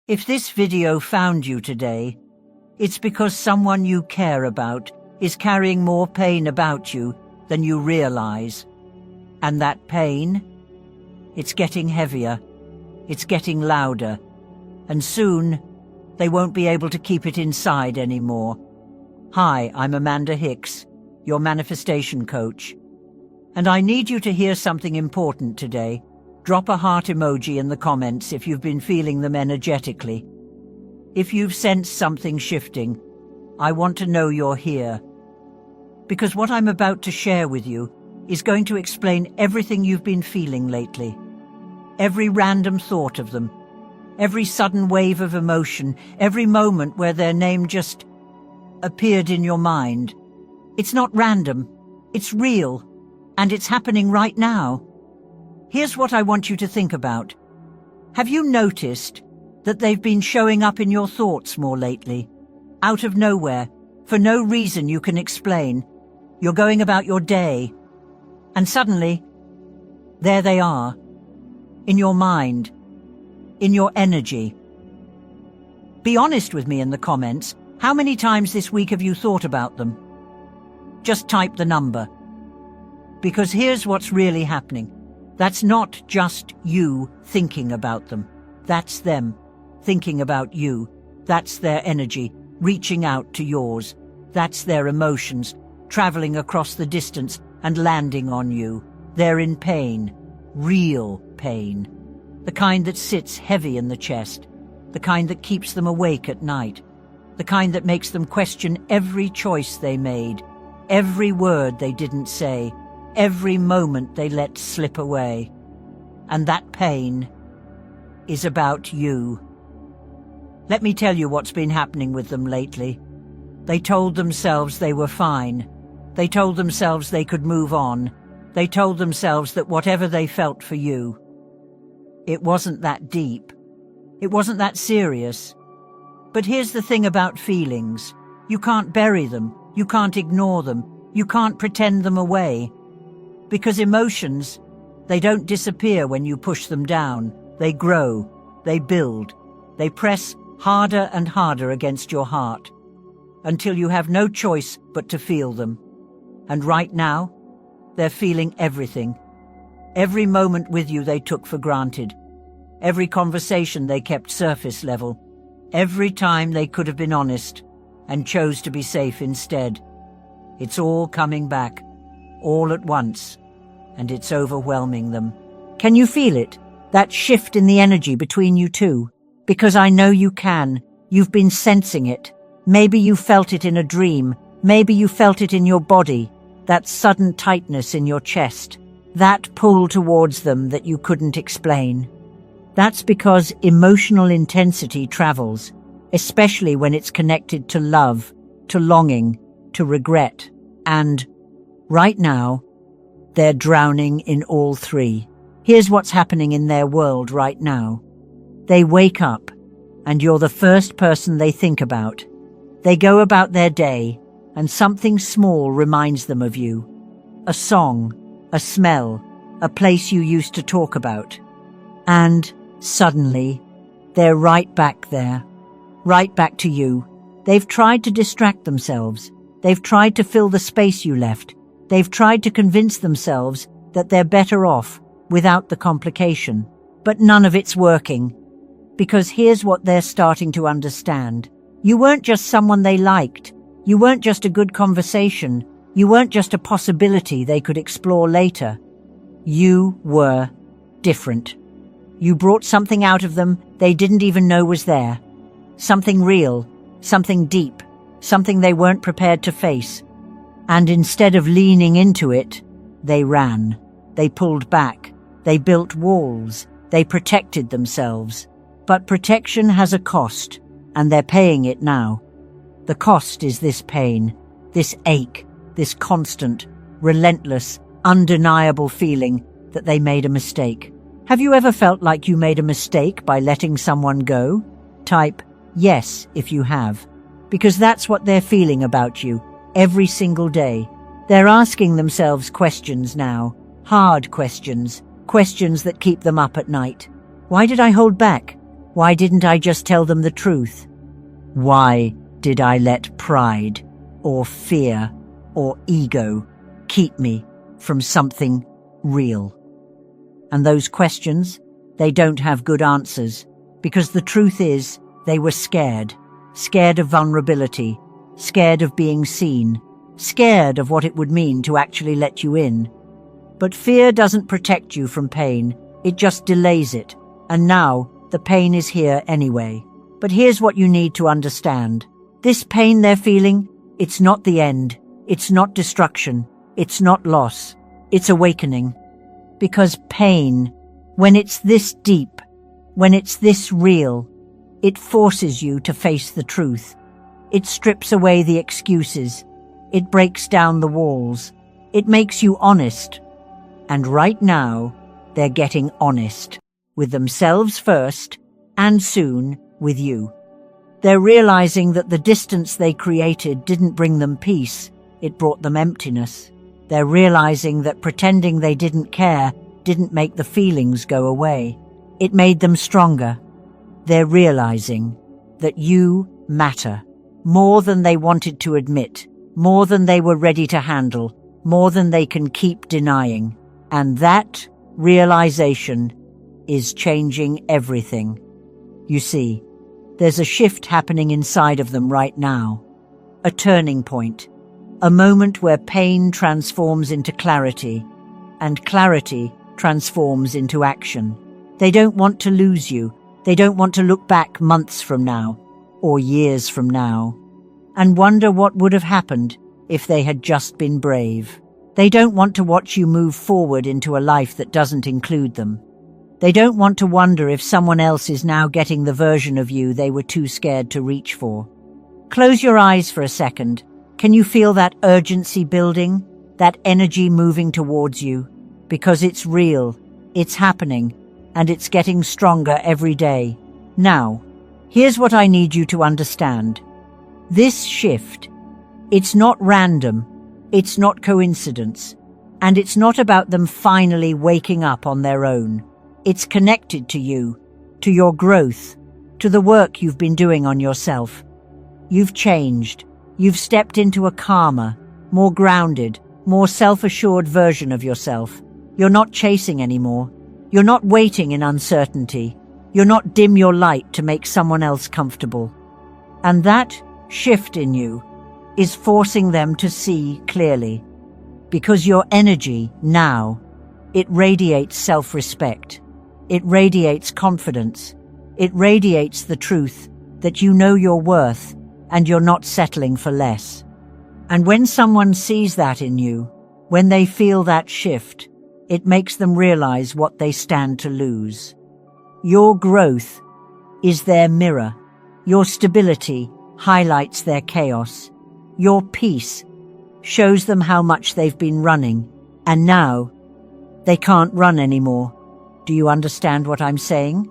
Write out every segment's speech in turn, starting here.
If this video found you today, it's because someone you care about is carrying more pain about you than you realize. And that pain, it's getting heavier, it's getting louder, and soon they won't be able to keep it inside anymore. Hi, I'm Amanda Hicks, your manifestation coach. And I need you to hear something important today. Drop a heart emoji in the comments if you've been feeling them energetically. If you've sensed something shifting, I want to know you're here. Because what I'm about to share with you is going to explain everything you've been feeling lately. Every random thought of them, every sudden wave of emotion, every moment where their name just appeared in your mind. It's not random, it's real, and it's happening right now. Here's what I want you to think about. Have you noticed that they've been showing up in your thoughts more lately? Out of nowhere, for no reason you can explain. You're going about your day, and suddenly, there they are, in your mind, in your energy. Be honest with me in the comments. How many times this week have you thought about them? Just type the number. Because here's what's really happening. That's not just you thinking about them. That's them thinking about you. That's their energy reaching out to yours. That's their emotions traveling across the distance and landing on you. They're in pain, real pain. The kind that sits heavy in the chest. The kind that keeps them awake at night. The kind that makes them question every choice they made, every word they didn't say, every moment they let slip away. And that pain is about you. Let me tell you what's been happening with them lately. They told themselves they were fine. They told themselves they could move on. They told themselves that whatever they felt for you, it wasn't that deep. It wasn't that serious. But here's the thing about feelings. You can't bury them. You can't ignore them. You can't pretend them away. Because emotions, they don't disappear when you push them down. They grow, they build, they press harder and harder against your heart until you have no choice but to feel them. And right now, they're feeling everything. Every moment with you they took for granted. Every conversation they kept surface level. Every time they could have been honest and chose to be safe instead. It's all coming back. All at once, and it's overwhelming them. Can you feel it? That shift in the energy between you two? Because I know you can. You've been sensing it. Maybe you felt it in a dream. Maybe you felt it in your body. That sudden tightness in your chest. That pull towards them that you couldn't explain. That's because emotional intensity travels, especially when it's connected to love, to longing, to regret, and right now, they're drowning in all three. Here's what's happening in their world right now. They wake up, and you're the first person they think about. They go about their day, and something small reminds them of you. A song, a smell, a place you used to talk about. And suddenly, they're right back there. Right back to you. They've tried to distract themselves. They've tried to fill the space you left. They've tried to convince themselves that they're better off without the complication. But none of it's working. Because here's what they're starting to understand. You weren't just someone they liked. You weren't just a good conversation. You weren't just a possibility they could explore later. You were different. You brought something out of them they didn't even know was there. Something real, something deep, something they weren't prepared to face. And instead of leaning into it, they ran. They pulled back. They built walls. They protected themselves. But protection has a cost, and they're paying it now. The cost is this pain, this ache, this constant, relentless, undeniable feeling that they made a mistake. Have you ever felt like you made a mistake by letting someone go? Type yes if you have. Because that's what they're feeling about you. Every single day. They're asking themselves questions now. Hard questions. Questions that keep them up at night. Why did I hold back? Why didn't I just tell them the truth? Why did I let pride or fear or ego keep me from something real? And those questions, they don't have good answers, because the truth is they were scared. Scared of vulnerability, scared of being seen, scared of what it would mean to actually let you in. But fear doesn't protect you from pain, it just delays it. And now, the pain is here anyway. But here's what you need to understand. This pain they're feeling, it's not the end. It's not destruction. It's not loss. It's awakening. Because pain, when it's this deep, when it's this real, it forces you to face the truth. It strips away the excuses. It breaks down the walls. It makes you honest. And right now, they're getting honest. With themselves first, and soon with you. They're realizing that the distance they created didn't bring them peace, it brought them emptiness. They're realizing that pretending they didn't care didn't make the feelings go away. It made them stronger. They're realizing that you matter, more than they wanted to admit, more than they were ready to handle, more than they can keep denying. And that realization is changing everything. You see, there's a shift happening inside of them right now. A turning point. A moment where pain transforms into clarity, and clarity transforms into action. They don't want to lose you. They don't want to look back months from now, or years from now, and wonder what would have happened if they had just been brave. They don't want to watch you move forward into a life that doesn't include them. They don't want to wonder if someone else is now getting the version of you they were too scared to reach for. Close your eyes for a second. Can you feel that urgency building, that energy moving towards you? Because it's real, it's happening, and it's getting stronger every day. Now, here's what I need you to understand. This shift, it's not random, it's not coincidence, and it's not about them finally waking up on their own. It's connected to you, to your growth, to the work you've been doing on yourself. You've changed. You've stepped into a calmer, more grounded, more self-assured version of yourself. You're not chasing anymore. You're not waiting in uncertainty. You're not dim your light to make someone else comfortable. And that shift in you is forcing them to see clearly. Because your energy now, it radiates self-respect. It radiates confidence. It radiates the truth that you know your worth and you're not settling for less. And when someone sees that in you, when they feel that shift, it makes them realize what they stand to lose. Your growth is their mirror. Your stability highlights their chaos. Your peace shows them how much they've been running, and now they can't run anymore. Do you understand what I'm saying?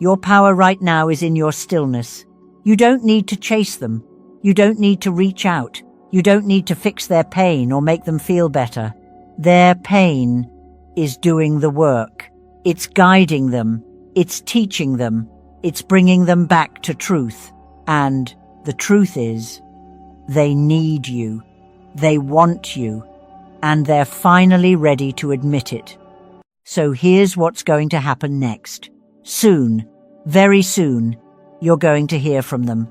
Your power right now is in your stillness. You don't need to chase them. You don't need to reach out. You don't need to fix their pain or make them feel better. Their pain is doing the work. It's guiding them. It's teaching them. It's bringing them back to truth. And the truth is, they need you. They want you. And they're finally ready to admit it. So here's what's going to happen next. Soon, very soon, you're going to hear from them.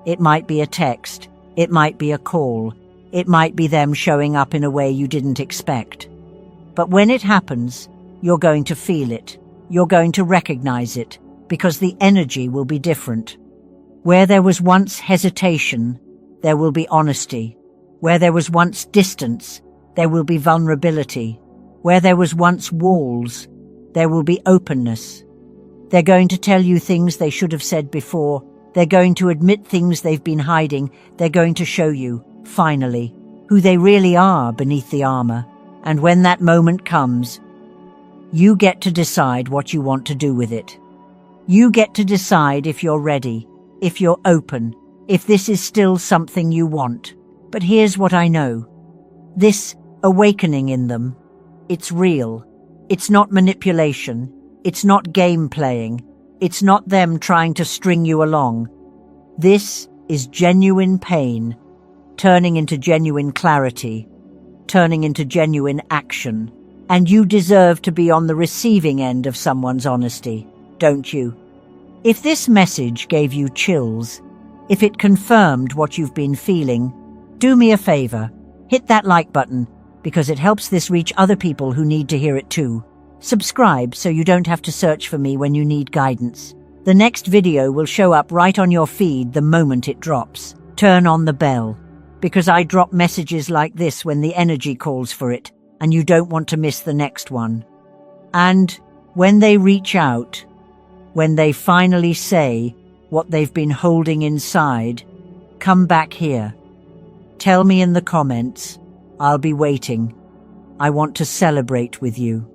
It might be a text. It might be a call. It might be them showing up in a way you didn't expect. But when it happens, you're going to feel it. You're going to recognize it, because the energy will be different. Where there was once hesitation, there will be honesty. Where there was once distance, there will be vulnerability. Where there was once walls, there will be openness. They're going to tell you things they should have said before. They're going to admit things they've been hiding. They're going to show you, finally, who they really are beneath the armor. And when that moment comes, you get to decide what you want to do with it. You get to decide if you're ready, if you're open, if this is still something you want. But here's what I know. This awakening in them, it's real. It's not manipulation. It's not game playing. It's not them trying to string you along. This is genuine pain, turning into genuine clarity, turning into genuine action. And you deserve to be on the receiving end of someone's honesty, don't you? If this message gave you chills, if it confirmed what you've been feeling, do me a favor, hit that like button, because it helps this reach other people who need to hear it too. Subscribe so you don't have to search for me when you need guidance. The next video will show up right on your feed the moment it drops. Turn on the bell, because I drop messages like this when the energy calls for it, and you don't want to miss the next one. And when they reach out, when they finally say what they've been holding inside, come back here. Tell me in the comments. I'll be waiting. I want to celebrate with you.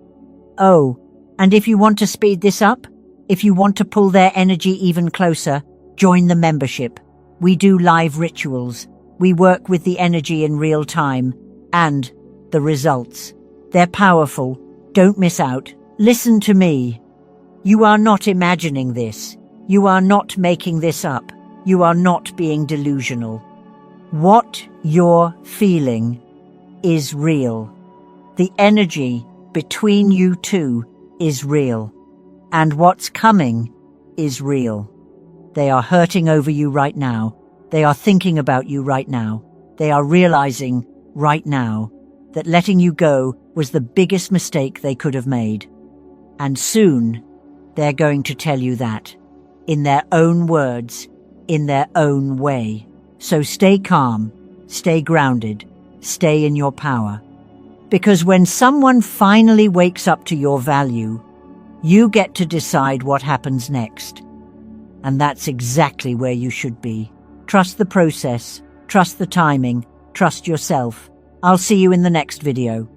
Oh, and if you want to speed this up, if you want to pull their energy even closer, join the membership. We do live rituals. We work with the energy in real time. And the results. They're powerful. Don't miss out. Listen to me. You are not imagining this. You are not making this up. You are not being delusional. What you're feeling is real. The energy between you two is real. And what's coming is real. They are hurting over you right now. They are thinking about you right now. They are realizing right now that letting you go was the biggest mistake they could have made. And soon, they're going to tell you that, in their own words, in their own way. So stay calm, stay grounded, stay in your power. Because when someone finally wakes up to your value, you get to decide what happens next. And that's exactly where you should be. Trust the process, trust the timing, trust yourself. I'll see you in the next video.